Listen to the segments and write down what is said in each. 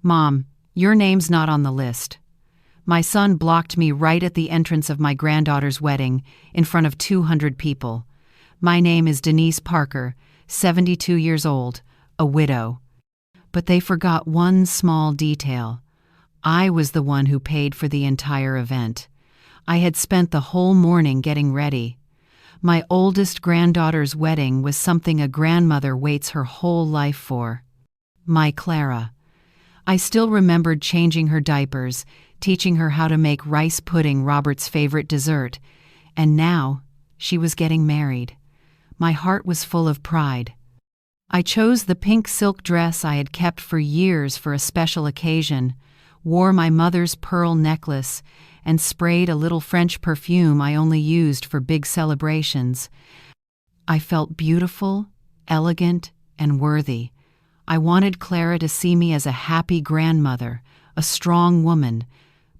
"Mom, your name's not on the list." My son blocked me right at the entrance of my granddaughter's wedding in front of 200 people. My name is Denise Parker, 72 years old, a widow. But they forgot one small detail. I was the one who paid for the entire event. I had spent the whole morning getting ready. My oldest granddaughter's wedding was something a grandmother waits her whole life for. My Clara. I still remembered changing her diapers, teaching her how to make rice pudding, Robert's favorite dessert, and now she was getting married. My heart was full of pride. I chose the pink silk dress I had kept for years for a special occasion, wore my mother's pearl necklace, and sprayed a little French perfume I only used for big celebrations. I felt beautiful, elegant, and worthy. I wanted Clara to see me as a happy grandmother, a strong woman,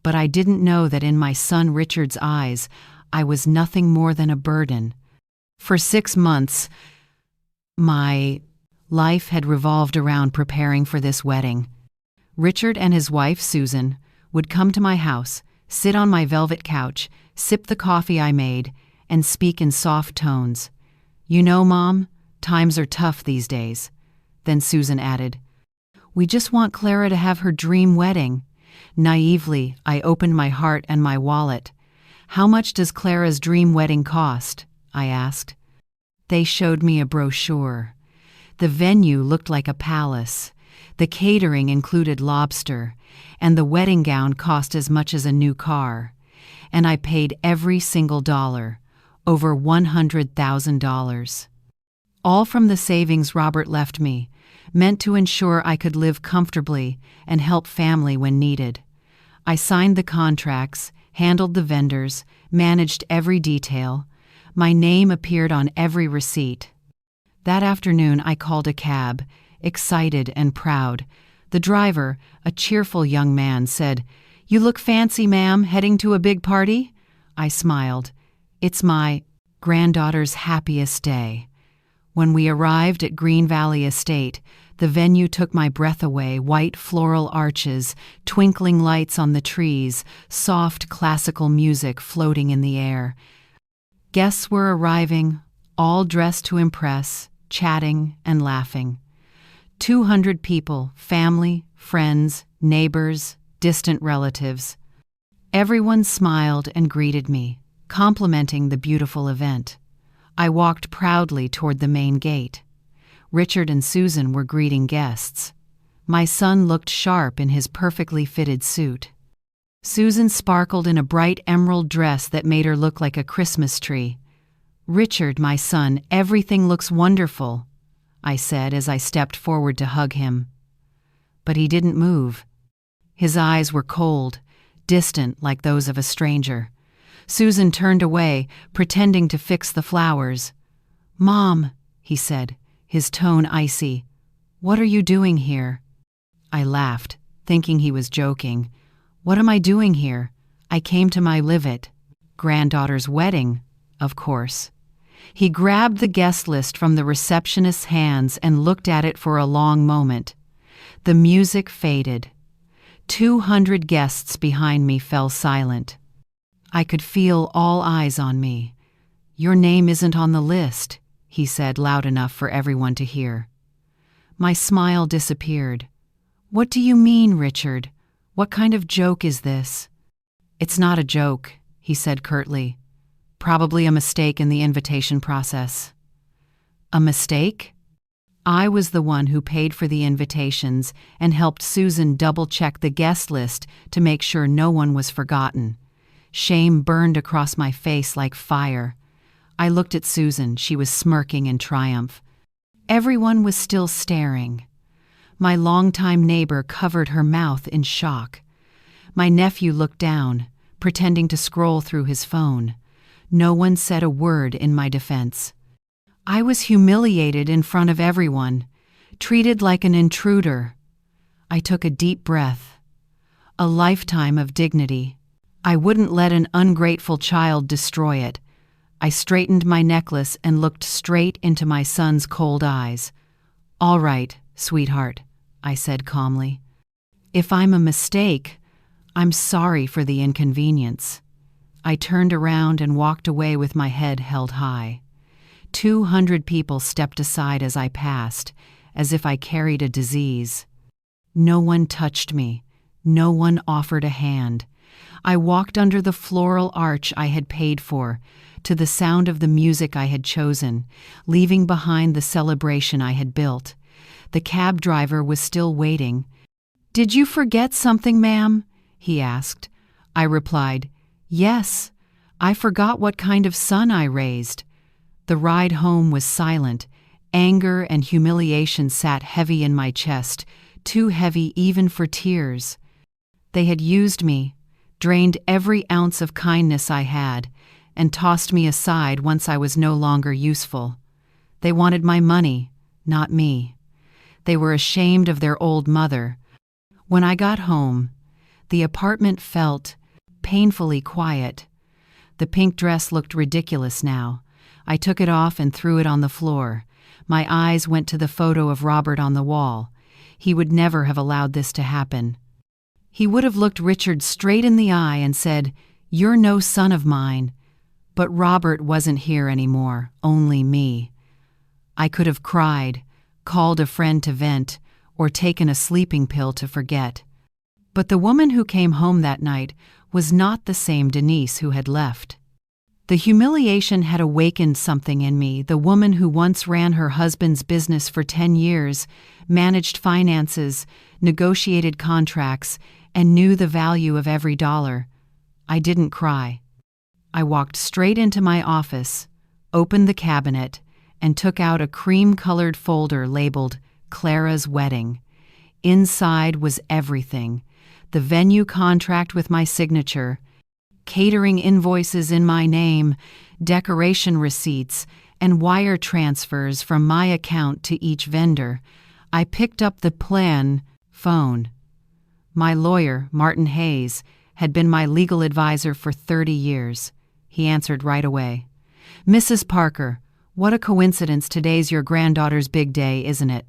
but I didn't know that in my son Richard's eyes, I was nothing more than a burden. For 6 months, my life had revolved around preparing for this wedding. Richard and his wife, Susan, would come to my house, sit on my velvet couch, sip the coffee I made, and speak in soft tones. "You know, Mom, times are tough these days." Then Susan added, "We just want Clara to have her dream wedding." Naively, I opened my heart and my wallet. "How much does Clara's dream wedding cost?" I asked. They showed me a brochure. The venue looked like a palace. The catering included lobster, and the wedding gown cost as much as a new car. And I paid every single dollar, over $100,000. All from the savings Robert left me, meant to ensure I could live comfortably and help family when needed. I signed the contracts, handled the vendors, managed every detail. My name appeared on every receipt. That afternoon I called a cab, excited and proud. The driver, a cheerful young man, said, "You look fancy, ma'am, heading to a big party?" I smiled. "It's my granddaughter's happiest day." When we arrived at Green Valley Estate, the venue took my breath away. White floral arches, twinkling lights on the trees, soft classical music floating in the air. Guests were arriving, all dressed to impress, chatting and laughing. 200 people, family, friends, neighbors, distant relatives. Everyone smiled and greeted me, complimenting the beautiful event. I walked proudly toward the main gate. Richard and Susan were greeting guests. My son looked sharp in his perfectly fitted suit. Susan sparkled in a bright emerald dress that made her look like a Christmas tree. "Richard, my son, everything looks wonderful," I said as I stepped forward to hug him. But he didn't move. His eyes were cold, distant like those of a stranger. Susan turned away, pretending to fix the flowers. "Mom," he said, his tone icy, "what are you doing here?" I laughed, thinking he was joking. "What am I doing here? I came to my granddaughter's wedding, of course." He grabbed the guest list from the receptionist's hands and looked at it for a long moment. The music faded. 200 guests behind me fell silent. I could feel all eyes on me. "Your name isn't on the list," he said loud enough for everyone to hear. My smile disappeared. "What do you mean, Richard? What kind of joke is this?" "It's not a joke," he said curtly. "Probably a mistake in the invitation process." "A mistake?" I was the one who paid for the invitations and helped Susan double-check the guest list to make sure no one was forgotten. Shame burned across my face like fire. I looked at Susan. She was smirking in triumph. Everyone was still staring. My longtime neighbor covered her mouth in shock. My nephew looked down, pretending to scroll through his phone. No one said a word in my defense. I was humiliated in front of everyone, treated like an intruder. I took a deep breath. A lifetime of dignity. I wouldn't let an ungrateful child destroy it. I straightened my necklace and looked straight into my son's cold eyes. "All right, sweetheart," I said calmly. If I'm a mistake, I'm sorry for the inconvenience." I turned around and walked away with my head held high. 200 people stepped aside as I passed, as if I carried a disease. No one touched me. No one offered a hand. I walked under the floral arch I had paid for, to the sound of the music I had chosen, leaving behind the celebration I had built. The cab driver was still waiting. "Did you forget something, ma'am?" he asked. I replied, "Yes, I forgot what kind of son I raised." The ride home was silent. Anger and humiliation sat heavy in my chest, too heavy even for tears. They had used me, drained every ounce of kindness I had, and tossed me aside once I was no longer useful. They wanted my money, not me. They were ashamed of their old mother. When I got home, the apartment felt painfully quiet. The pink dress looked ridiculous now. I took it off and threw it on the floor. My eyes went to the photo of Robert on the wall. He would never have allowed this to happen. He would have looked Richard straight in the eye and said, "You're no son of mine." But Robert wasn't here anymore, only me. I could have cried, called a friend to vent, or taken a sleeping pill to forget. But the woman who came home that night was not the same Denise who had left. The humiliation had awakened something in me. The woman who once ran her husband's business for 10 years, managed finances, negotiated contracts, and knew the value of every dollar. I didn't cry. I walked straight into my office, opened the cabinet, and took out a cream-colored folder labeled Clara's Wedding. Inside was everything: the venue contract with my signature, catering invoices in my name, decoration receipts, and wire transfers from my account to each vendor. I picked up the phone. My lawyer, Martin Hayes, had been my legal advisor for 30 years. He answered right away. "Mrs. Parker, what a coincidence today's your granddaughter's big day, isn't it?"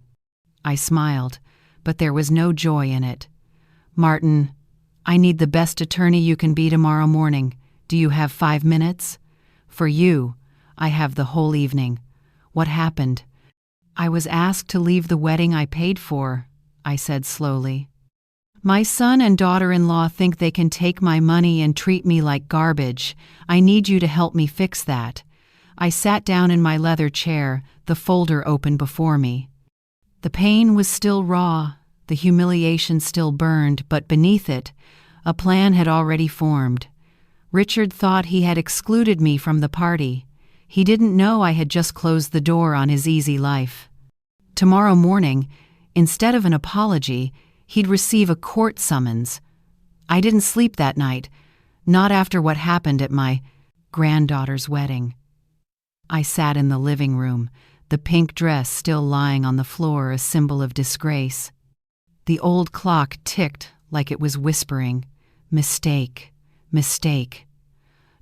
I smiled, but there was no joy in it. "Martin, I need the best attorney you can be tomorrow morning. Do you have 5 minutes?" "For you, I have the whole evening." "What happened?" "I was asked to leave the wedding I paid for," I said slowly. "My son and daughter-in-law think they can take my money and treat me like garbage. I need you to help me fix that." I sat down in my leather chair, the folder open before me. The pain was still raw, the humiliation still burned, but beneath it, a plan had already formed. Richard thought he had excluded me from the party. He didn't know I had just closed the door on his easy life. Tomorrow morning, instead of an apology, he'd receive a court summons. I didn't sleep that night, not after what happened at my granddaughter's wedding. I sat in the living room, the pink dress still lying on the floor, a symbol of disgrace. The old clock ticked like it was whispering, "Mistake, mistake."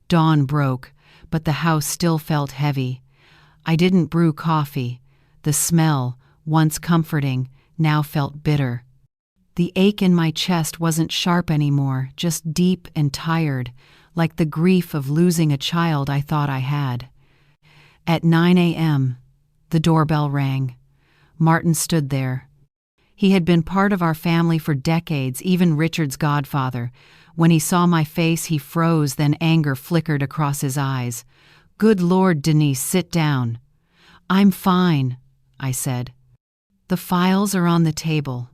Dawn broke, but the house still felt heavy. I didn't brew coffee. The smell, once comforting, now felt bitter. The ache in my chest wasn't sharp anymore, just deep and tired, like the grief of losing a child I thought I had. At 9 a.m., the doorbell rang. Martin stood there. He had been part of our family for decades, even Richard's godfather. When he saw my face, he froze, then anger flickered across his eyes. "Good Lord, Denise, sit down." "I'm fine," I said. "The files are on the table."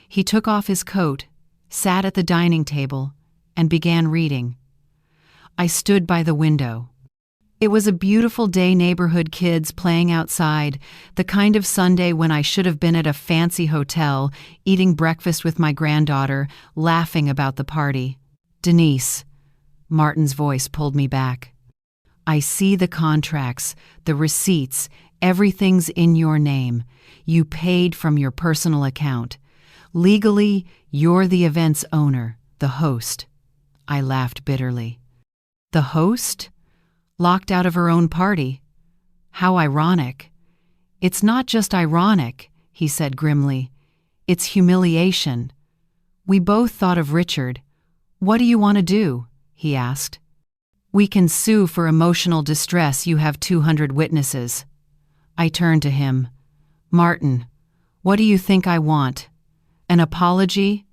He took off his coat, sat at the dining table, and began reading. I stood by the window. It was a beautiful day, neighborhood kids playing outside, the kind of Sunday when I should have been at a fancy hotel, eating breakfast with my granddaughter, laughing about the party. "Denise," Martin's voice pulled me back. "I see the contracts, the receipts, everything's in your name. You paid from your personal account. Legally, you're the event's owner, the host." I laughed bitterly. "The host? Locked out of her own party? How ironic." "It's not just ironic," he said grimly. "It's humiliation." We both thought of Richard. "What do you want to do?" he asked. "We can sue for emotional distress. You have 200 witnesses." I turned to him. "Martin, what do you think I want? An apology?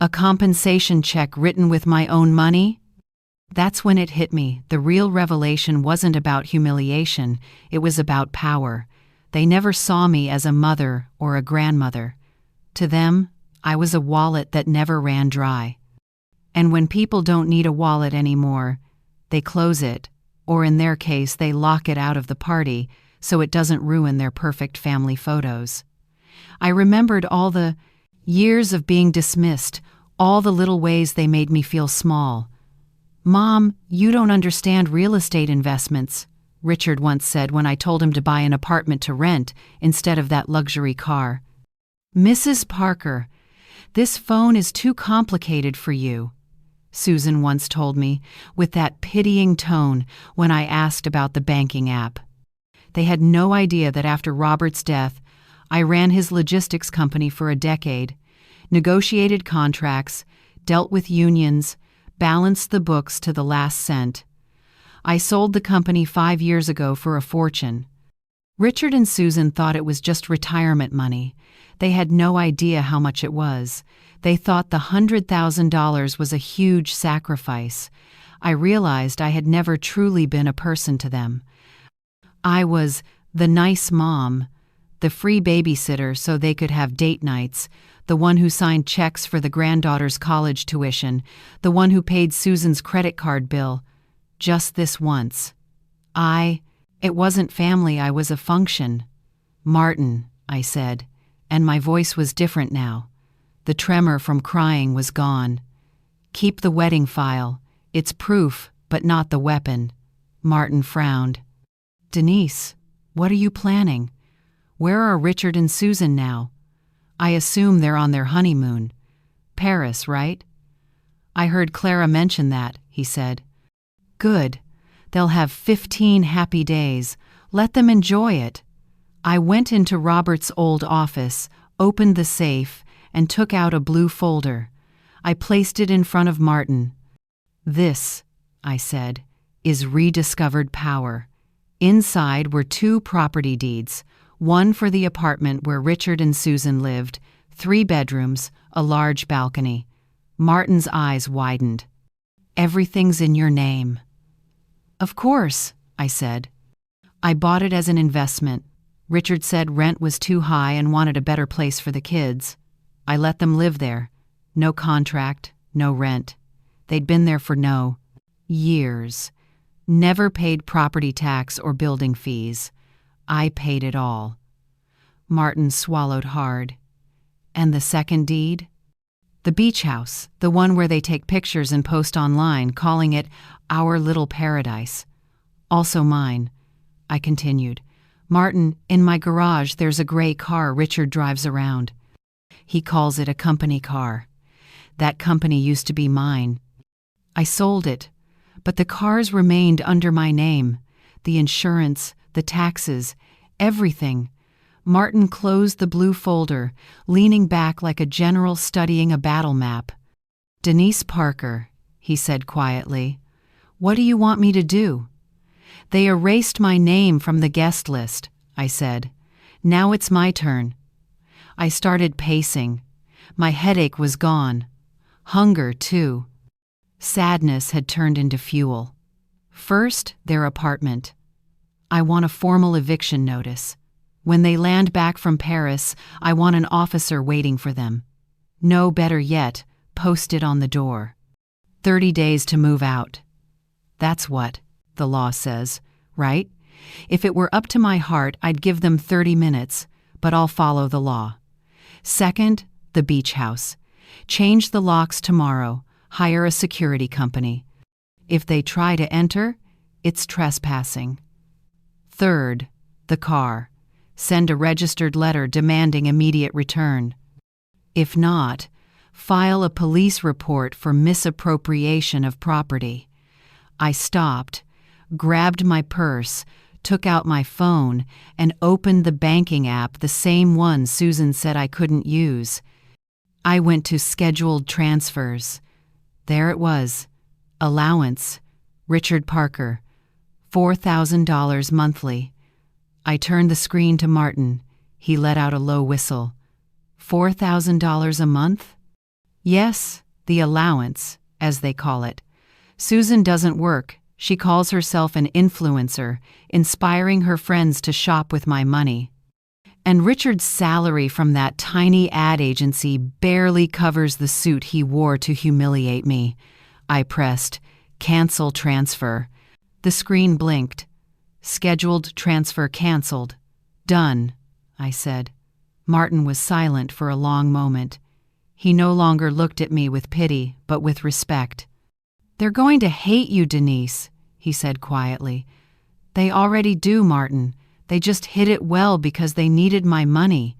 A compensation check written with my own money?" That's when it hit me. The real revelation wasn't about humiliation, it was about power. They never saw me as a mother or a grandmother. To them, I was a wallet that never ran dry. And when people don't need a wallet anymore, they close it, or in their case, they lock it out of the party so it doesn't ruin their perfect family photos. I remembered all the years of being dismissed, all the little ways they made me feel small. "Mom, you don't understand real estate investments," Richard once said when I told him to buy an apartment to rent instead of that luxury car. "Mrs. Parker, this phone is too complicated for you," Susan once told me, with that pitying tone when I asked about the banking app. They had no idea that after Robert's death, I ran his logistics company for a decade, negotiated contracts, dealt with unions, balanced the books to the last cent. I sold the company 5 years ago for a fortune. Richard and Susan thought it was just retirement money. They had no idea how much it was. They thought the $100,000 was a huge sacrifice. I realized I had never truly been a person to them. I was the nice mom, the free babysitter so they could have date nights, the one who signed checks for the granddaughter's college tuition, the one who paid Susan's credit card bill. Just this once. It wasn't family, I was a function. "Martin," I said, and my voice was different now. The tremor from crying was gone. "Keep the wedding file. It's proof, but not the weapon." Martin frowned. "Denise, what are you planning? Where are Richard and Susan now? I assume they're on their honeymoon. Paris, right?" "I heard Clara mention that," he said. "Good. They'll have 15 happy days. Let them enjoy it." I went into Robert's old office, opened the safe, and took out a blue folder. I placed it in front of Martin. "This," I said, "is rediscovered power." Inside were 2 property deeds, one for the apartment where Richard and Susan lived, 3 bedrooms, a large balcony. Martin's eyes widened. "Everything's in your name." "Of course," I said. "I bought it as an investment. Richard said rent was too high and wanted a better place for the kids. I let them live there. No contract, no rent. They'd been there for years. Never paid property tax or building fees. I paid it all." Martin swallowed hard. "And the second deed?" "The beach house, the one where they take pictures and post online, calling it our little paradise. Also mine," I continued. "Martin, in my garage there's a gray car Richard drives around. He calls it a company car. That company used to be mine. I sold it, but the cars remained under my name. The insurance, the taxes, everything." Martin closed the blue folder, leaning back like a general studying a battle map. "Denise Parker," he said quietly, "what do you want me to do?" "They erased my name from the guest list," I said. "Now it's my turn." I started pacing. My headache was gone. Hunger, too. Sadness had turned into fuel. First, their apartment. I want a formal eviction notice. When they land back from Paris, I want an officer waiting for them. No, better yet, post it on the door. 30 days to move out. That's what the law says, right? If it were up to my heart, I'd give them 30 minutes, but I'll follow the law. Second, the beach house. Change the locks tomorrow. Hire a security company. If they try to enter, it's trespassing. Third, the car. Send a registered letter demanding immediate return. If not, file a police report for misappropriation of property. I stopped, grabbed my purse, took out my phone, and opened the banking app, the same one Susan said I couldn't use. I went to scheduled transfers. There it was. Allowance. Richard Parker. $4,000 monthly. I turned the screen to Martin. He let out a low whistle. $4,000 a month? Yes, the allowance, as they call it. Susan doesn't work. She calls herself an influencer, inspiring her friends to shop with my money. And Richard's salary from that tiny ad agency barely covers the suit he wore to humiliate me. I pressed, "Cancel transfer." The screen blinked. "Scheduled transfer canceled." "Done," I said. Martin was silent for a long moment. He no longer looked at me with pity, but with respect. "They're going to hate you, Denise," he said quietly. "They already do, Martin. They just hid it well because they needed my money.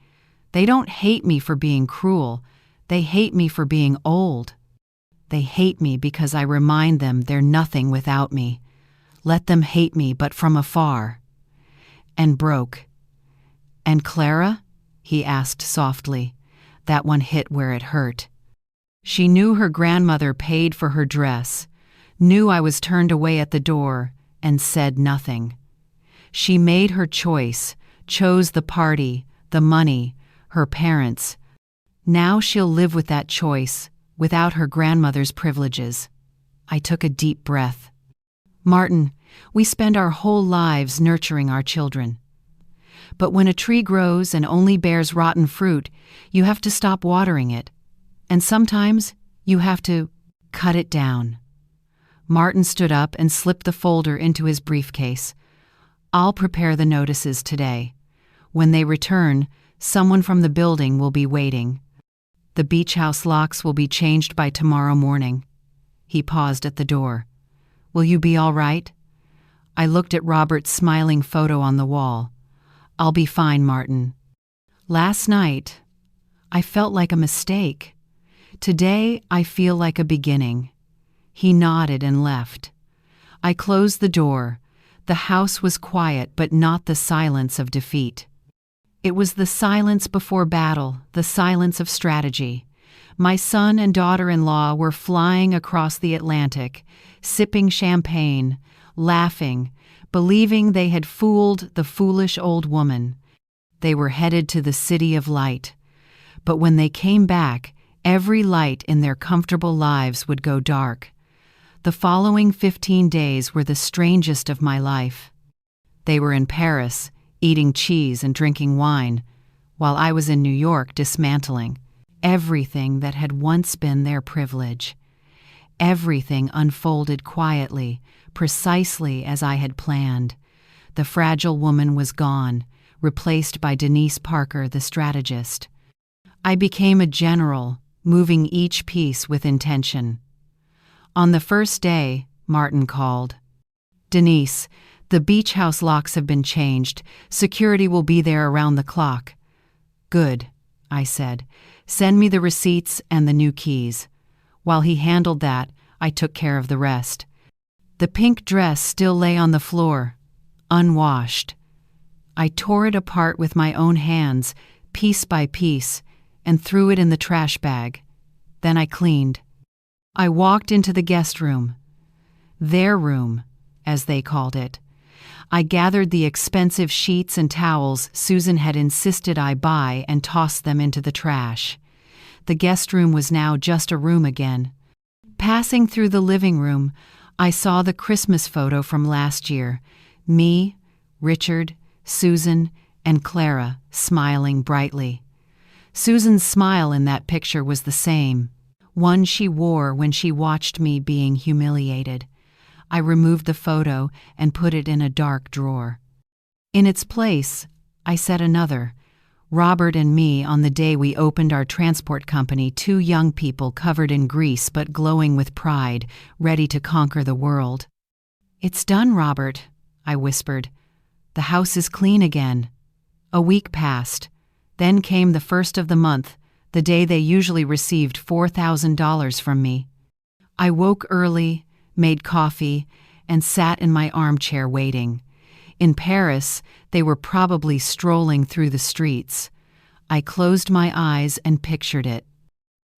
They don't hate me for being cruel. They hate me for being old. They hate me because I remind them they're nothing without me. Let them hate me, but from afar." And broke. "And Clara?" he asked softly. That one hit where it hurt. She knew her grandmother paid for her dress, knew I was turned away at the door, and said nothing. She made her choice, chose the party, the money, her parents. Now she'll live with that choice, without her grandmother's privileges. I took a deep breath. "Martin, we spend our whole lives nurturing our children. But when a tree grows and only bears rotten fruit, you have to stop watering it. And sometimes you have to cut it down." Martin stood up and slipped the folder into his briefcase. "I'll prepare the notices today. When they return, someone from the building will be waiting. The beach house locks will be changed by tomorrow morning." He paused at the door. "Will you be all right?" I looked at Robert's smiling photo on the wall. "I'll be fine, Martin." Last night, I felt like a mistake. Today, I feel like a beginning. He nodded and left. I closed the door. The house was quiet, but not the silence of defeat. It was the silence before battle, the silence of strategy. My son and daughter-in-law were flying across the Atlantic, sipping champagne, laughing, believing they had fooled the foolish old woman. They were headed to the city of light. But when they came back, every light in their comfortable lives would go dark. The following 15 days were the strangest of my life. They were in Paris, eating cheese and drinking wine, while I was in New York dismantling everything that had once been their privilege. Everything unfolded quietly, precisely as I had planned. The fragile woman was gone, replaced by Denise Parker, the strategist. I became a general, moving each piece with intention. On the first day, Martin called. "Denise, the beach house locks have been changed. Security will be there around the clock." "Good," I said. "Send me the receipts and the new keys." While he handled that, I took care of the rest. The pink dress still lay on the floor, unwashed. I tore it apart with my own hands, piece by piece, and threw it in the trash bag. Then I cleaned. I walked into the guest room. Their room, as they called it. I gathered the expensive sheets and towels Susan had insisted I buy and tossed them into the trash. The guest room was now just a room again. Passing through the living room, I saw the Christmas photo from last year. Me, Richard, Susan, and Clara smiling brightly. Susan's smile in that picture was the same, one she wore when she watched me being humiliated. I removed the photo and put it in a dark drawer. In its place, I set another. Robert and me on the day we opened our transport company, two young people covered in grease but glowing with pride, ready to conquer the world. "It's done, Robert," I whispered. "The house is clean again." A week passed. Then came the first of the month, the day they usually received $4,000 from me. I woke early, made coffee, and sat in my armchair waiting. In Paris, they were probably strolling through the streets. I closed my eyes and pictured it.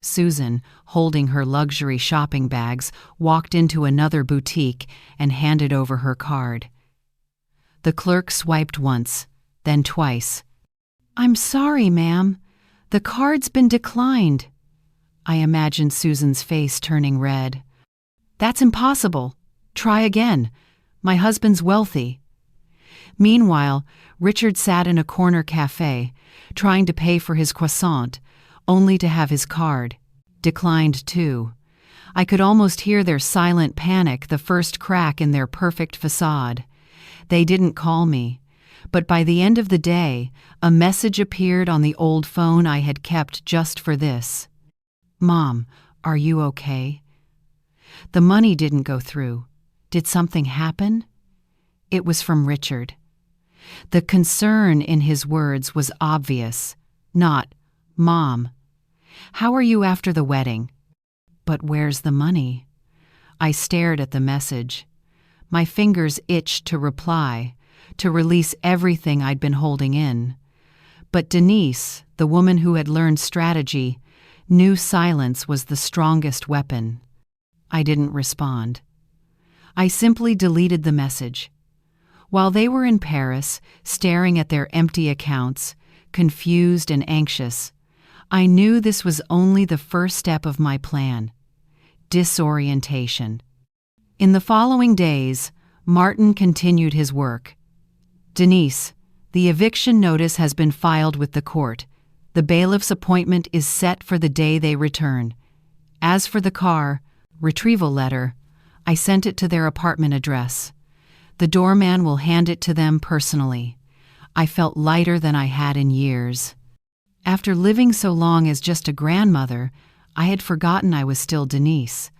Susan, holding her luxury shopping bags, walked into another boutique and handed over her card. The clerk swiped once, then twice. "I'm sorry, ma'am. The card's been declined." I imagined Susan's face turning red. "That's impossible. Try again. My husband's wealthy." Meanwhile, Richard sat in a corner cafe, trying to pay for his croissant, only to have his card declined too. I could almost hear their silent panic, the first crack in their perfect facade. They didn't call me, but by the end of the day, a message appeared on the old phone I had kept just for this. "Mom, are you okay?" The money didn't go through. Did something happen? It was from Richard. The concern in his words was obvious, not, "Mom, how are you after the wedding?" But where's the money? I stared at the message. My fingers itched to reply, to release everything I'd been holding in. But Denise, the woman who had learned strategy, knew silence was the strongest weapon. I didn't respond. I simply deleted the message. While they were in Paris, staring at their empty accounts, confused and anxious, I knew this was only the first step of my plan: disorientation. In the following days, Martin continued his work. "Denise, the eviction notice has been filed with the court. The bailiff's appointment is set for the day they return. As for the car, retrieval letter, I sent it to their apartment address. The doorman will hand it to them personally." I felt lighter than I had in years. After living so long as just a grandmother, I had forgotten I was still Denise.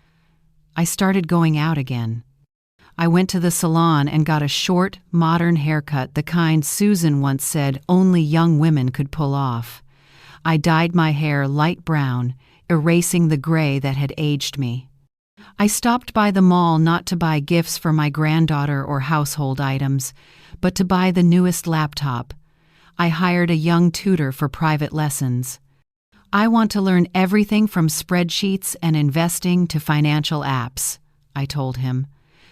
I started going out again. I went to the salon and got a short, modern haircut, the kind Susan once said only young women could pull off. I dyed my hair light brown, erasing the gray that had aged me. I stopped by the mall not to buy gifts for my granddaughter or household items, but to buy the newest laptop. I hired a young tutor for private lessons. "I want to learn everything from spreadsheets and investing to financial apps," I told him.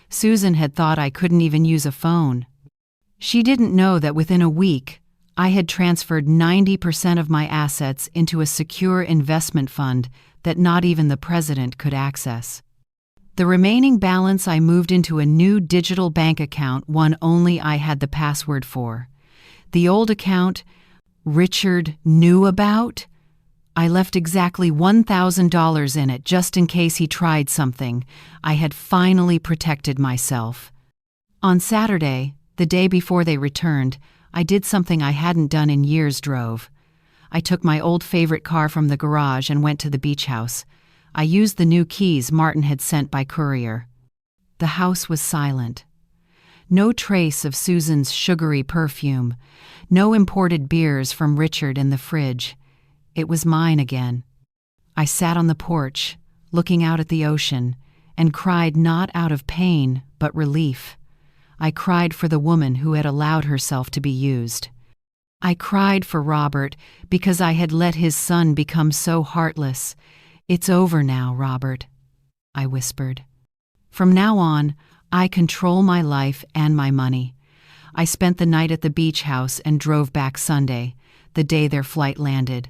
Susan had thought I couldn't even use a phone. She didn't know that within a week, I had transferred 90% of my assets into a secure investment fund that not even the president could access. The remaining balance I moved into a new digital bank account, one only I had the password for. The old account, Richard knew about? I left exactly $1,000 in it just in case he tried something. I had finally protected myself. On Saturday, the day before they returned, I did something I hadn't done in years. Drove. I took my old favorite car from the garage and went to the beach house. I used the new keys Martin had sent by courier. The house was silent. No trace of Susan's sugary perfume, no imported beers from Richard in the fridge. It was mine again. I sat on the porch, looking out at the ocean, and cried not out of pain, but relief. I cried for the woman who had allowed herself to be used. I cried for Robert because I had let his son become so heartless. "It's over now, Robert," I whispered. "From now on, I control my life and my money." I spent the night at the beach house and drove back Sunday, the day their flight landed.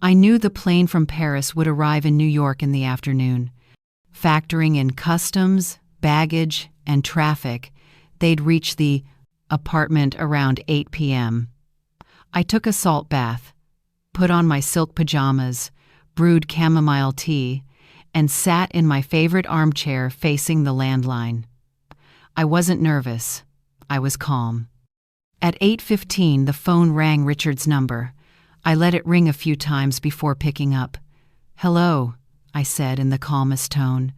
I knew the plane from Paris would arrive in New York in the afternoon. Factoring in customs, baggage, and traffic, they'd reach the apartment around 8 p.m. I took a salt bath, put on my silk pajamas, brewed chamomile tea, and sat in my favorite armchair facing the landline. I wasn't nervous. I was calm. At 8:15, the phone rang Richard's number. I let it ring a few times before picking up. "Hello," I said in the calmest tone.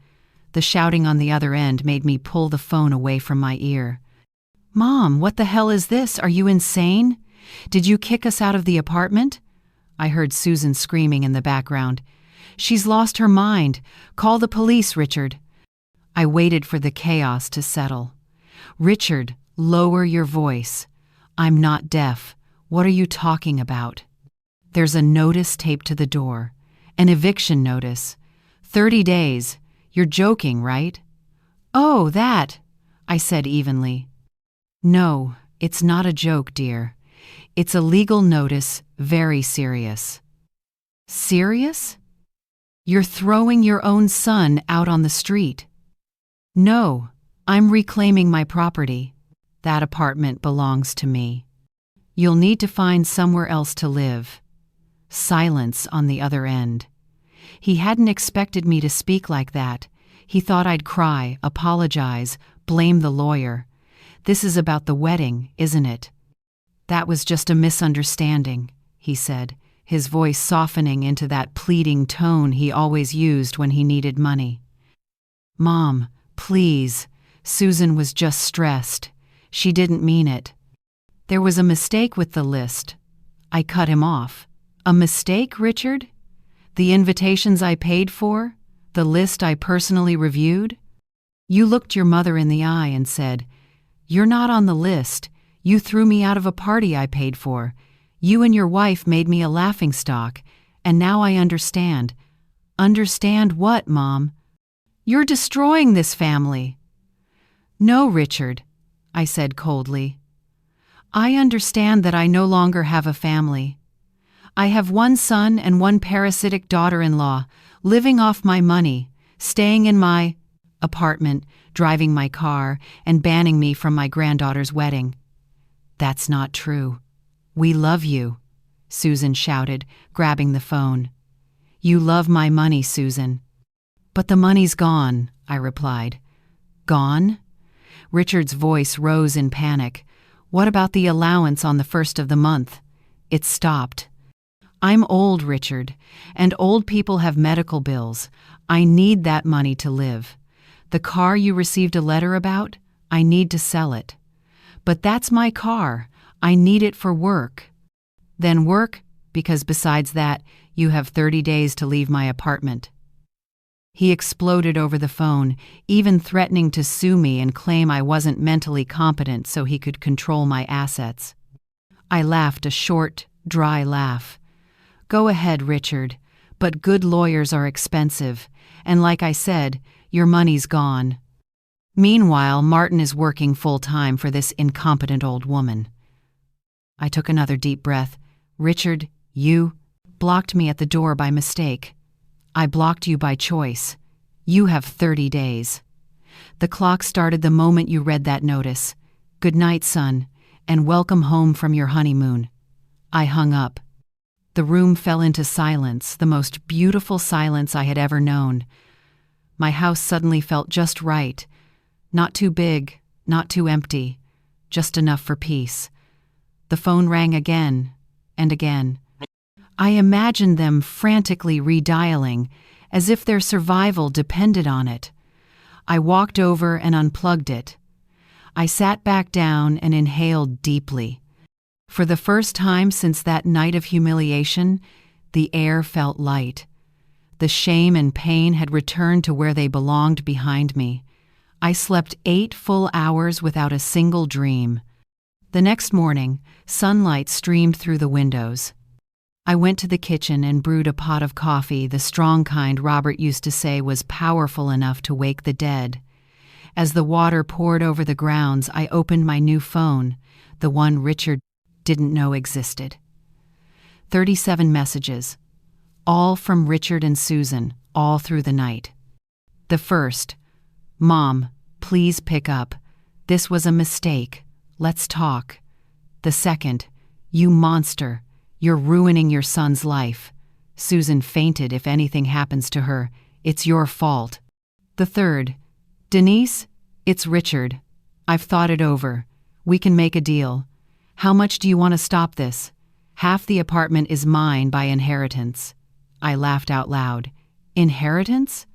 The shouting on the other end made me pull the phone away from my ear. "Mom, what the hell is this? Are you insane? Did you kick us out of the apartment?" I heard Susan screaming in the background. "She's lost her mind. Call the police, Richard." I waited for the chaos to settle. "Richard, lower your voice. I'm not deaf. What are you talking about?" "There's a notice taped to the door, An eviction notice. 30 days. You're joking, right? Oh, that, I said evenly. No, it's not a joke, dear. It's a legal notice, very serious. Serious? You're throwing your own son out on the street. No, I'm reclaiming my property. That apartment belongs to me. You'll need to find somewhere else to live. Silence on the other end. He hadn't expected me to speak like that. He thought I'd cry, apologize, blame the lawyer. This is about the wedding, isn't it? That was just a misunderstanding, he said, his voice softening into that pleading tone he always used when he needed money. Mom, please. Susan was just stressed. She didn't mean it. There was a mistake with the list. I cut him off. A mistake, Richard? The invitations I paid for? The list I personally reviewed? You looked your mother in the eye and said, "You're not on the list. You threw me out of a party I paid for. You and your wife made me a laughingstock, and now I understand." Understand what, Mom? You're destroying this family. No, Richard, I said coldly. I understand that I no longer have a family. I have one son and one parasitic daughter-in-law, living off my money, staying in my apartment, driving my car, and banning me from my granddaughter's wedding. That's not true. We love you, Susan shouted, grabbing the phone. You love my money, Susan. But the money's gone, I replied. Gone? Richard's voice rose in panic. What about the allowance on the first of the month? It stopped. I'm old, Richard, and old people have medical bills. I need that money to live. The car you received a letter about, I need to sell it. But that's my car. I need it for work. Then work, because besides that, you have 30 days to leave my apartment. He exploded over the phone, even threatening to sue me and claim I wasn't mentally competent so he could control my assets. I laughed a short, dry laugh. Go ahead, Richard, but good lawyers are expensive, and like I said, your money's gone. Meanwhile, Martin is working full-time for this incompetent old woman. I took another deep breath. Richard, you blocked me at the door by mistake. I blocked you by choice. You have 30 days. The clock started the moment you read that notice. Good night, son, and welcome home from your honeymoon. I hung up. The room fell into silence, the most beautiful silence I had ever known. My house suddenly felt just right. Not too big, not too empty, just enough for peace. The phone rang again and again. I imagined them frantically redialing, as if their survival depended on it. I walked over and unplugged it. I sat back down and inhaled deeply. For the first time since that night of humiliation, the air felt light. The shame and pain had returned to where they belonged behind me. I slept 8 full hours without a single dream. The next morning, sunlight streamed through the windows. I went to the kitchen and brewed a pot of coffee, the strong kind Robert used to say was powerful enough to wake the dead. As the water poured over the grounds, I opened my new phone, the one Richard didn't know existed. 37 messages, all from Richard and Susan, all through the night. The first, Mom, please pick up. This was a mistake. Let's talk. The second, you monster. You're ruining your son's life. Susan fainted. If anything happens to her, it's your fault. The third, Denise, it's Richard. I've thought it over. We can make a deal. How much do you want to stop this? Half the apartment is mine by inheritance. I laughed out loud. Inheritance?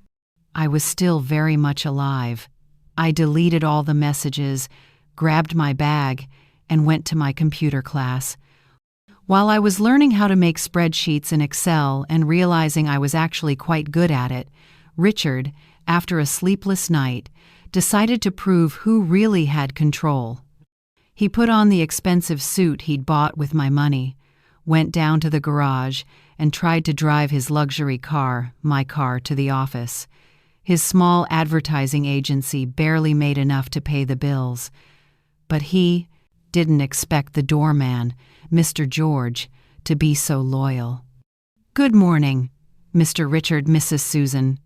I was still very much alive. I deleted all the messages, grabbed my bag, and went to my computer class. While I was learning how to make spreadsheets in Excel and realizing I was actually quite good at it, Richard, after a sleepless night, decided to prove who really had control. He put on the expensive suit he'd bought with my money, went down to the garage, and tried to drive his luxury car, my car, to the office. His small advertising agency barely made enough to pay the bills. But he didn't expect the doorman, Mr. George, to be so loyal. "Good morning, Mr. Richard, Mrs. Susan.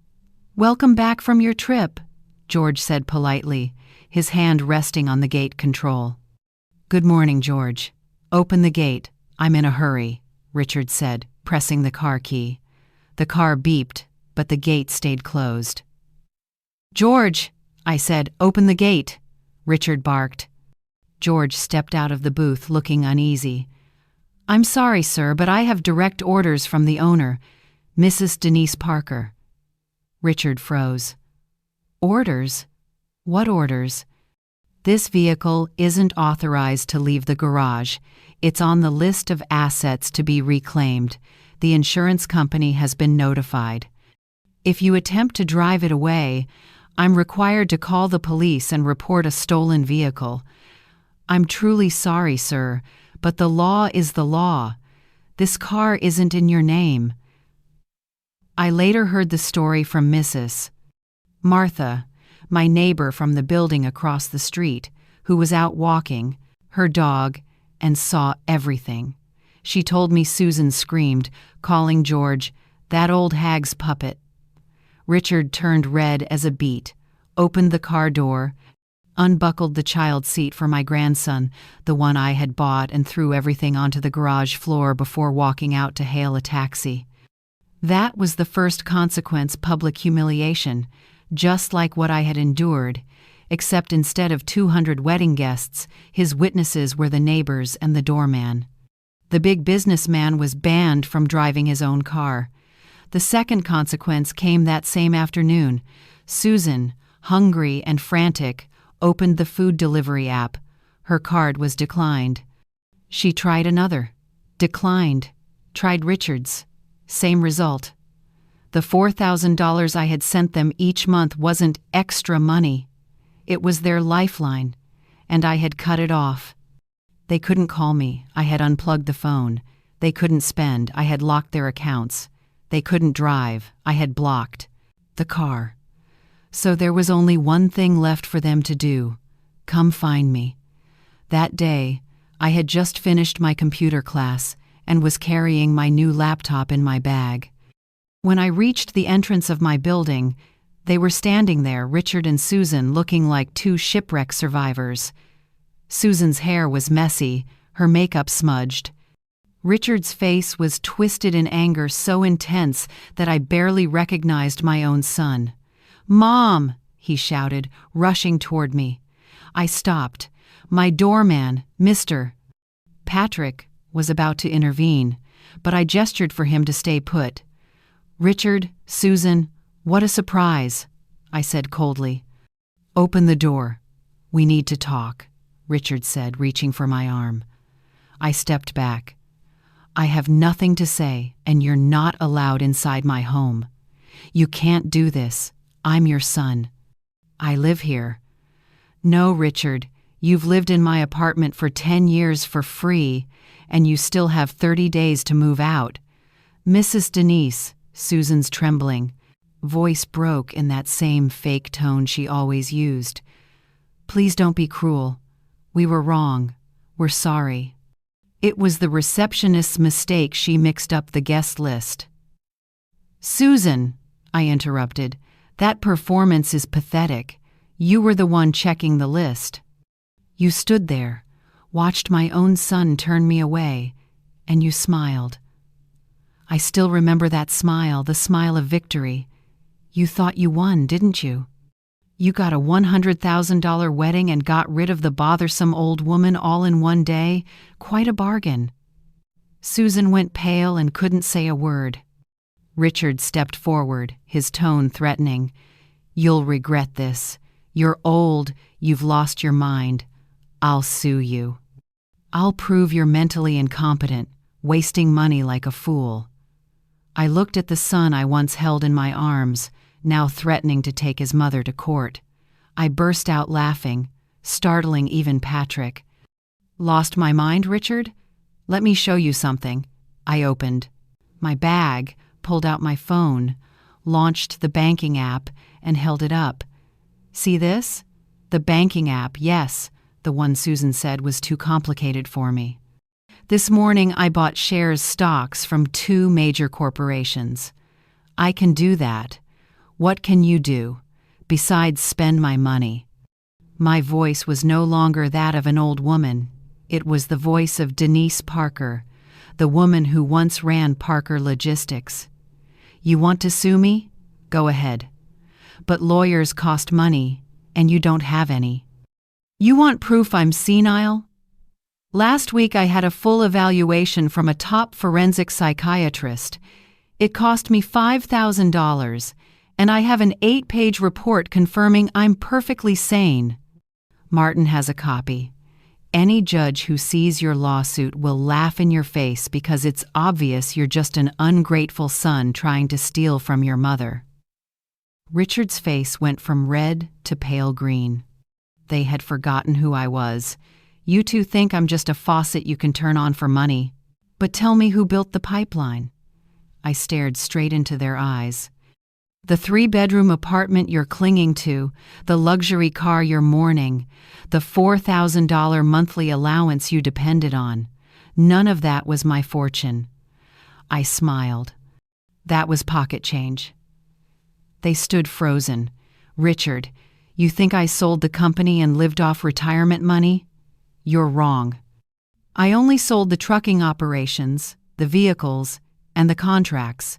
Welcome back from your trip," George said politely, his hand resting on the gate control. "Good morning, George. Open the gate. I'm in a hurry," Richard said, pressing the car key. The car beeped, but the gate stayed closed. "George," I said, "open the gate," Richard barked. George stepped out of the booth looking uneasy. "I'm sorry, sir, but I have direct orders from the owner, Mrs. Denise Parker." Richard froze. "Orders? What orders?" "This vehicle isn't authorized to leave the garage. It's on the list of assets to be reclaimed. The insurance company has been notified. If you attempt to drive it away, I'm required to call the police and report a stolen vehicle. I'm truly sorry, sir, but the law is the law. This car isn't in your name." I later heard the story from Mrs. Martha, my neighbor from the building across the street, who was out walking, her dog, and saw everything. She told me Susan screamed, calling George, "That old hag's puppet." Richard turned red as a beet, opened the car door, unbuckled the child seat for my grandson, the one I had bought, and threw everything onto the garage floor before walking out to hail a taxi. That was the first consequence, public humiliation, just like what I had endured, except instead of 200 wedding guests, his witnesses were the neighbors and the doorman. The big businessman was banned from driving his own car. The second consequence came that same afternoon. Susan, hungry and frantic, opened the food delivery app. Her card was declined. She tried another. Declined. Tried Richard's. Same result. The $4,000 I had sent them each month wasn't extra money. It was their lifeline, and I had cut it off. They couldn't call me. I had unplugged the phone. They couldn't spend. I had locked their accounts. They couldn't drive. I had blocked the car. So there was only one thing left for them to do: come find me. That day, I had just finished my computer class and was carrying my new laptop in my bag. When I reached the entrance of my building, they were standing there, Richard and Susan, looking like two shipwreck survivors. Susan's hair was messy, her makeup smudged. Richard's face was twisted in anger so intense that I barely recognized my own son. "Mom!" he shouted, rushing toward me. I stopped. My doorman, Mr. Patrick, was about to intervene, but I gestured for him to stay put. "Richard, Susan, what a surprise," I said coldly. "Open the door. We need to talk," Richard said, reaching for my arm. I stepped back. "I have nothing to say, and you're not allowed inside my home. You can't do this. I'm your son. I live here." "No, Richard, you've lived in my apartment for 10 years for free, and you still have 30 days to move out." "Mrs. Denise," Susan's trembling voice broke in that same fake tone she always used. "Please don't be cruel. We were wrong. We're sorry." It was the receptionist's mistake. She mixed up the guest list. "Susan," I interrupted, "that performance is pathetic. You were the one checking the list. You stood there, watched my own son turn me away, and you smiled. I still remember that smile, the smile of victory. You thought you won, didn't you? You got a $100,000 wedding and got rid of the bothersome old woman all in one day. Quite a bargain." Susan went pale and couldn't say a word. Richard stepped forward, his tone threatening. "You'll regret this. You're old. You've lost your mind. I'll sue you. I'll prove you're mentally incompetent, wasting money like a fool." I looked at the son I once held in my arms, now threatening to take his mother to court. I burst out laughing, startling even Patrick. "Lost my mind, Richard? Let me show you something." I opened my bag, pulled out my phone, launched the banking app, and held it up. "See this? The banking app, yes," the one Susan said was too complicated for me. "This morning I bought stocks from 2 major corporations. I can do that. What can you do, besides spend my money?" My voice was no longer that of an old woman. It was the voice of Denise Parker, the woman who once ran Parker Logistics. "You want to sue me? Go ahead. But lawyers cost money, and you don't have any. You want proof I'm senile? Last week I had a full evaluation from a top forensic psychiatrist. It cost me $5,000, and I have an 8-page report confirming I'm perfectly sane. Martin has a copy. Any judge who sees your lawsuit will laugh in your face because it's obvious you're just an ungrateful son trying to steal from your mother." Richard's face went from red to pale green. They had forgotten who I was. "You two think I'm just a faucet you can turn on for money. But tell me who built the pipeline." I stared straight into their eyes. "The 3-bedroom apartment you're clinging to, the luxury car you're mourning, the $4,000 monthly allowance you depended on. None of that was my fortune." I smiled. "That was pocket change." They stood frozen. "Richard, you think I sold the company and lived off retirement money? You're wrong. I only sold the trucking operations, the vehicles, and the contracts,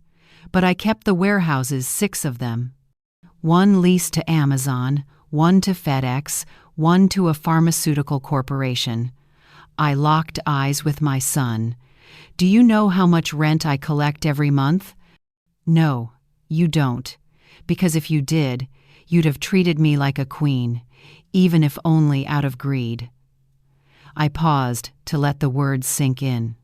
but I kept the warehouses, 6 of them. 1 leased to Amazon, 1 to FedEx, 1 to a pharmaceutical corporation. I locked eyes with my son. Do you know how much rent I collect every month? No, you don't, because if you did, you'd have treated me like a queen, even if only out of greed." I paused to let the words sink in.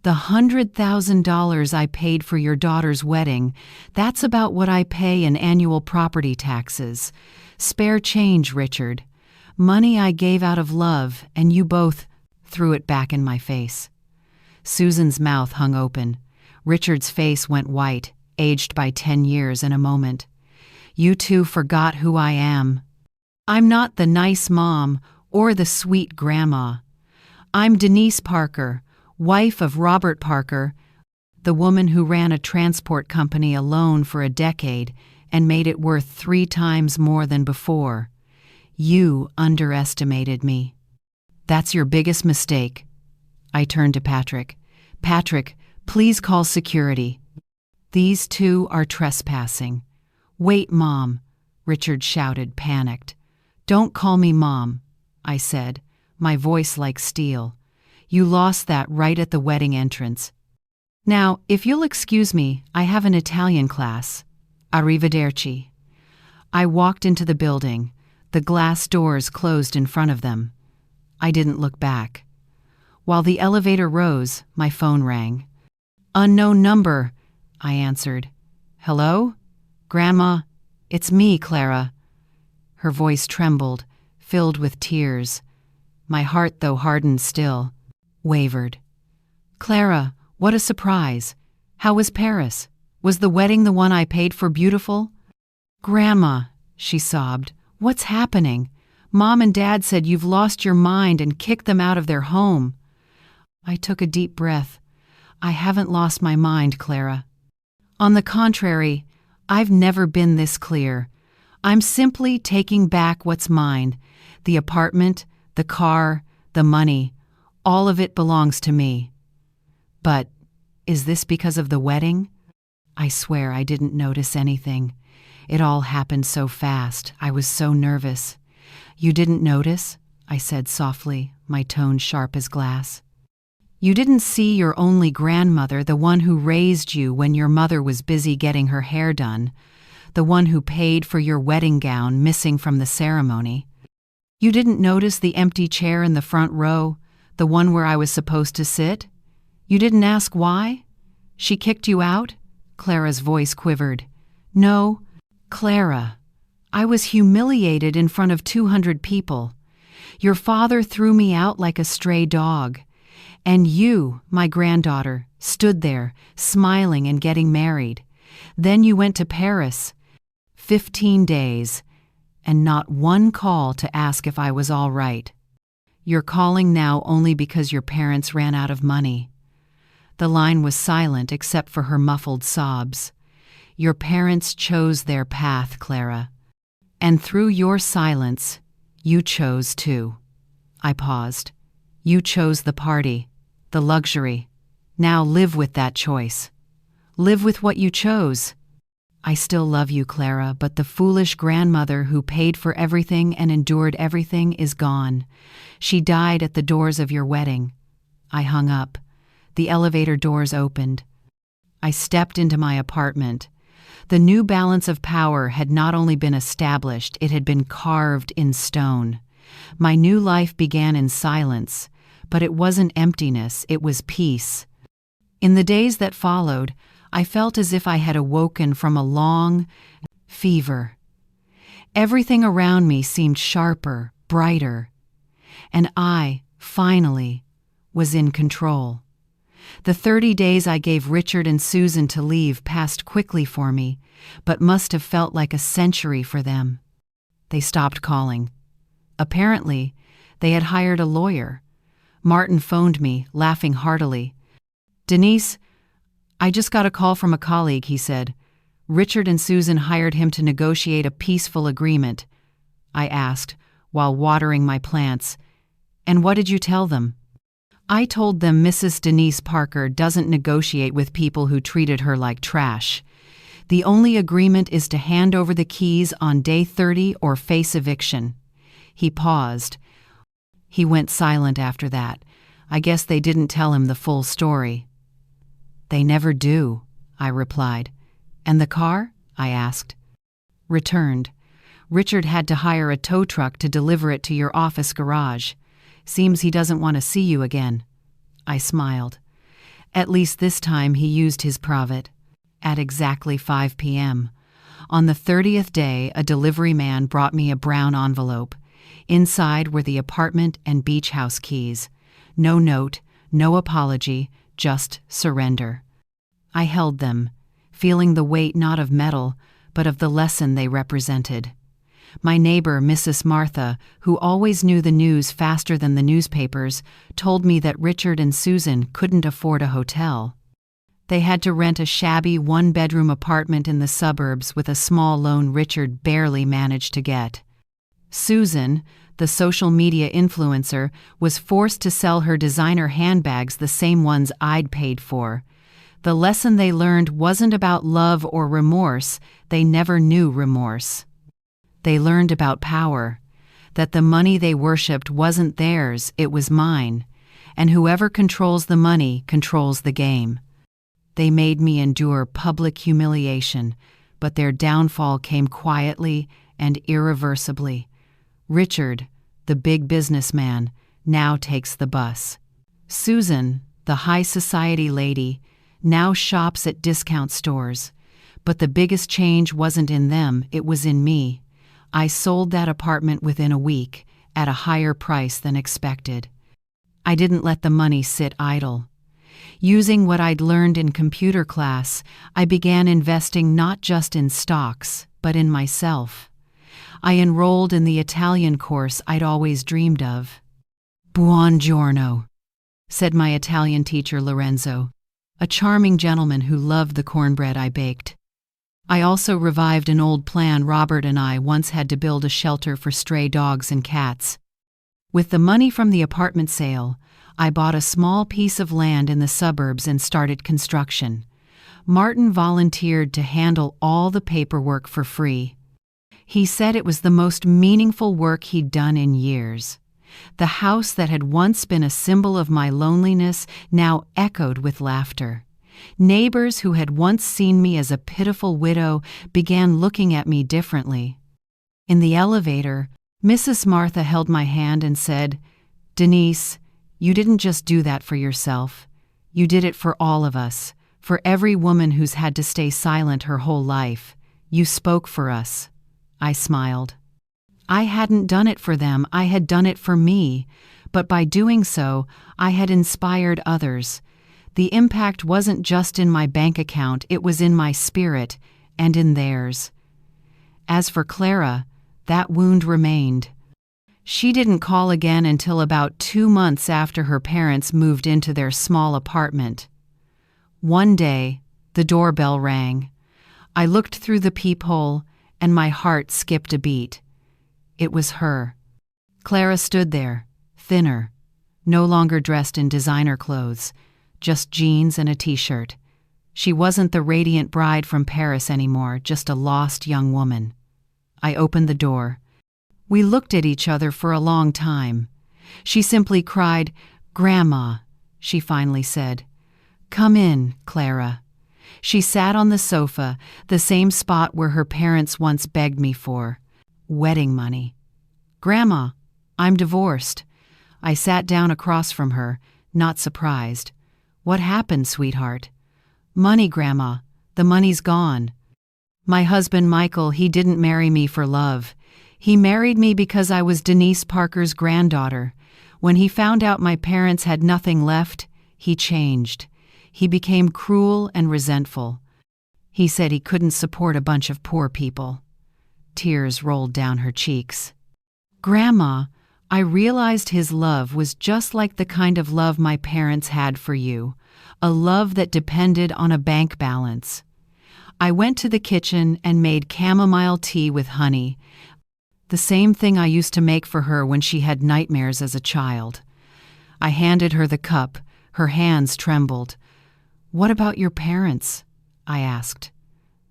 "The $100,000 I paid for your daughter's wedding, that's about what I pay in annual property taxes. Spare change, Richard. Money I gave out of love, and you both threw it back in my face." Susan's mouth hung open. Richard's face went white, aged by 10 years in a moment. "You two forgot who I am. I'm not the nice mom or the sweet grandma. I'm Denise Parker, wife of Robert Parker, the woman who ran a transport company alone for a decade and made it worth 3 times more than before. You underestimated me. That's your biggest mistake." I turned to Patrick. "Patrick, please call security. These 2 are trespassing." "Wait, Mom," Richard shouted, panicked. "Don't call me Mom," I said, my voice like steel. "You lost that right at the wedding entrance. Now, if you'll excuse me, I have an Italian class. Arrivederci." I walked into the building. The glass doors closed in front of them. I didn't look back. While the elevator rose, my phone rang. "Unknown number," I answered. "Hello? Grandma, it's me, Clara." Her voice trembled, filled with tears. My heart, though hardened still, wavered. "Clara, what a surprise. How was Paris? Was the wedding the one I paid for beautiful?" "Grandma," she sobbed, "what's happening? Mom and Dad said you've lost your mind and kicked them out of their home." I took a deep breath. "I haven't lost my mind, Clara. On the contrary, I've never been this clear. I'm simply taking back what's mine. The apartment, the car, the money, all of it belongs to me." "But is this because of the wedding?" I swear I didn't notice anything. It all happened so fast. I was so nervous. "You didn't notice?" I said softly, my tone sharp as glass. "You didn't see your only grandmother, the one who raised you when your mother was busy getting her hair done, the one who paid for your wedding gown missing from the ceremony. You didn't notice the empty chair in the front row, the one where I was supposed to sit? You didn't ask why? She kicked you out?" Clara's voice quivered. "No, Clara. I was humiliated in front of 200 people. Your father threw me out like a stray dog. And you, my granddaughter, stood there, smiling and getting married. Then you went to Paris. 15 days, and not one call to ask if I was all right. You're calling now only because your parents ran out of money." The line was silent except for her muffled sobs. "Your parents chose their path, Clara. And through your silence, you chose too." I paused. "You chose the party, the luxury. Now live with that choice. Live with what you chose." "I still love you, Clara, but the foolish grandmother who paid for everything and endured everything is gone. She died at the doors of your wedding." I hung up. The elevator doors opened. I stepped into my apartment. The new balance of power had not only been established, it had been carved in stone. My new life began in silence, but it wasn't emptiness, it was peace. In the days that followed, I felt as if I had awoken from a long fever. Everything around me seemed sharper, brighter, and I, finally, was in control. The 30 days I gave Richard and Susan to leave passed quickly for me, but must have felt like a century for them. They stopped calling. Apparently, they had hired a lawyer. Martin phoned me, laughing heartily. "Denise, I just got a call from a colleague," he said. "Richard and Susan hired him to negotiate a peaceful agreement." I asked, while watering my plants, "And what did you tell them?" "I told them Mrs. Denise Parker doesn't negotiate with people who treated her like trash. The only agreement is to hand over the keys on day 30 or face eviction." He paused. He went silent after that. I guess they didn't tell him the full story. "They never do," I replied. "And the car?" I asked. "Returned. Richard had to hire a tow truck to deliver it to your office garage. Seems he doesn't want to see you again." I smiled. At least this time he used his private. At exactly 5 p.m. On the 30th day, a delivery man brought me a brown envelope. Inside were the apartment and beach house keys. No note, no apology, just surrender. I held them, feeling the weight not of metal, but of the lesson they represented. My neighbor, Mrs. Martha, who always knew the news faster than the newspapers, told me that Richard and Susan couldn't afford a hotel. They had to rent a shabby one-bedroom apartment in the suburbs with a small loan Richard barely managed to get. Susan, the social media influencer, was forced to sell her designer handbags, the same ones I'd paid for. The lesson they learned wasn't about love or remorse. They never knew remorse. They learned about power, that the money they worshipped wasn't theirs, it was mine, and whoever controls the money controls the game. They made me endure public humiliation, but their downfall came quietly and irreversibly. Richard, the big businessman, now takes the bus. Susan, the high society lady, now shops at discount stores. But the biggest change wasn't in them, it was in me. I sold that apartment within a week, at a higher price than expected. I didn't let the money sit idle. Using what I'd learned in computer class, I began investing not just in stocks, but in myself. I enrolled in the Italian course I'd always dreamed of. "Buongiorno," said my Italian teacher Lorenzo, a charming gentleman who loved the cornbread I baked. I also revived an old plan Robert and I once had to build a shelter for stray dogs and cats. With the money from the apartment sale, I bought a small piece of land in the suburbs and started construction. Martin volunteered to handle all the paperwork for free. He said it was the most meaningful work he'd done in years. The house that had once been a symbol of my loneliness now echoed with laughter. Neighbors who had once seen me as a pitiful widow began looking at me differently. In the elevator, Mrs. Martha held my hand and said, "Denise, you didn't just do that for yourself. You did it for all of us, for every woman who's had to stay silent her whole life. You spoke for us." I smiled. I hadn't done it for them, I had done it for me, but by doing so, I had inspired others. The impact wasn't just in my bank account, it was in my spirit and in theirs. As for Clara, that wound remained. She didn't call again until about 2 months after her parents moved into their small apartment. One day, the doorbell rang. I looked through the peephole, and my heart skipped a beat. It was her. Clara stood there, thinner, no longer dressed in designer clothes, just jeans and a t-shirt. She wasn't the radiant bride from Paris anymore, just a lost young woman. I opened the door. We looked at each other for a long time. She simply cried, "Grandma," she finally said. "Come in, Clara." She sat on the sofa, the same spot where her parents once begged me for wedding money. "Grandma, I'm divorced." I sat down across from her, not surprised. "What happened, sweetheart?" "Money, Grandma. The money's gone." "My husband, Michael, he didn't marry me for love. He married me because I was Denise Parker's granddaughter. When he found out my parents had nothing left, he changed. He became cruel and resentful. He said he couldn't support a bunch of poor people." Tears rolled down her cheeks. "Grandma, I realized his love was just like the kind of love my parents had for you, a love that depended on a bank balance." I went to the kitchen and made chamomile tea with honey, the same thing I used to make for her when she had nightmares as a child. I handed her the cup. Her hands trembled. "What about your parents?" I asked.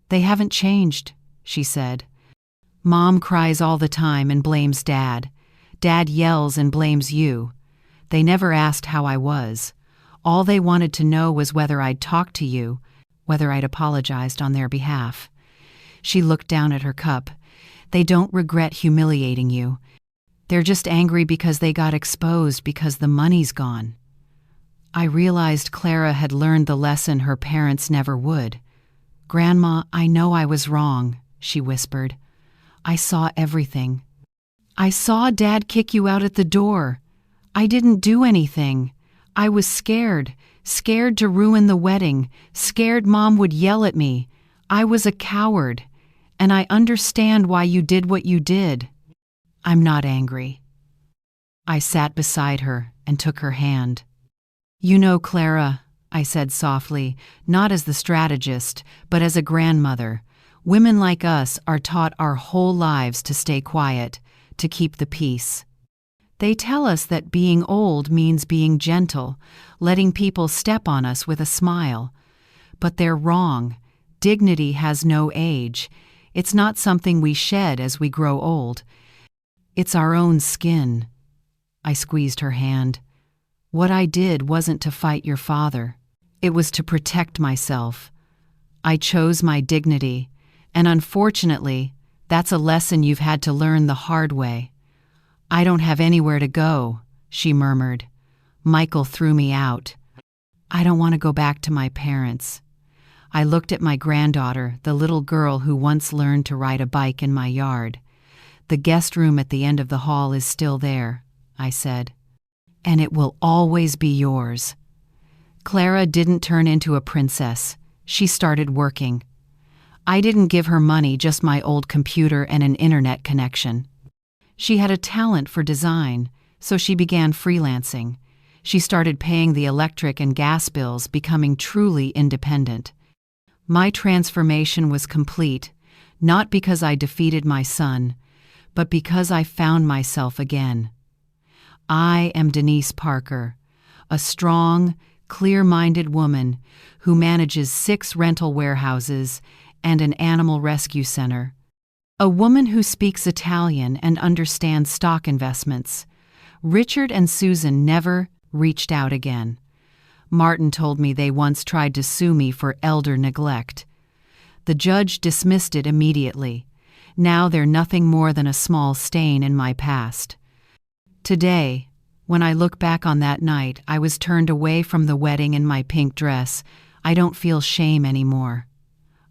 "They haven't changed," she said. "Mom cries all the time and blames Dad. Dad yells and blames you. They never asked how I was. All they wanted to know was whether I'd talked to you, whether I'd apologized on their behalf." She looked down at her cup. "They don't regret humiliating you. They're just angry because they got exposed because the money's gone." I realized Clara had learned the lesson her parents never would. "Grandma, I know I was wrong," she whispered. "I saw everything. I saw Dad kick you out at the door. I didn't do anything. I was scared to ruin the wedding, scared Mom would yell at me. I was a coward, and I understand why you did what you did. I'm not angry." I sat beside her and took her hand. "You know, Clara," I said softly, not as the strategist, but as a grandmother, "women like us are taught our whole lives to stay quiet, to keep the peace. They tell us that being old means being gentle, letting people step on us with a smile. But they're wrong. Dignity has no age. It's not something we shed as we grow old. It's our own skin." I squeezed her hand. "What I did wasn't to fight your father. It was to protect myself. I chose my dignity, and unfortunately, that's a lesson you've had to learn the hard way." "I don't have anywhere to go," she murmured. "Michael threw me out. I don't want to go back to my parents." I looked at my granddaughter, the little girl who once learned to ride a bike in my yard. "The guest room at the end of the hall is still there," I said. "And it will always be yours." Clara didn't turn into a princess. She started working. I didn't give her money, just my old computer and an internet connection. She had a talent for design, so she began freelancing. She started paying the electric and gas bills, becoming truly independent. My transformation was complete, not because I defeated my son, but because I found myself again. I am Denise Parker, a strong, clear-minded woman who manages 6 rental warehouses and an animal rescue center. A woman who speaks Italian and understands stock investments. Richard and Susan never reached out again. Martin told me they once tried to sue me for elder neglect. The judge dismissed it immediately. Now they're nothing more than a small stain in my past. Today, when I look back on that night, I was turned away from the wedding in my pink dress. I don't feel shame anymore.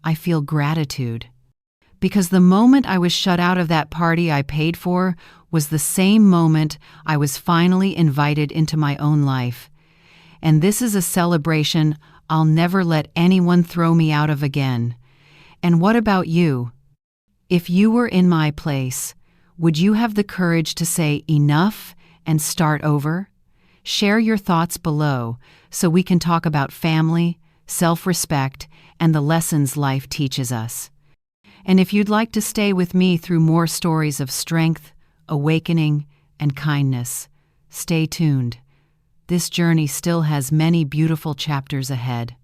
I feel gratitude. Because the moment I was shut out of that party I paid for was the same moment I was finally invited into my own life. and this is a celebration I'll never let anyone throw me out of again. And what about you? If you were in my place, would you have the courage to say enough and start over? Share your thoughts below so we can talk about family, self-respect, and the lessons life teaches us. And if you'd like to stay with me through more stories of strength, awakening, and kindness, stay tuned. This journey still has many beautiful chapters ahead.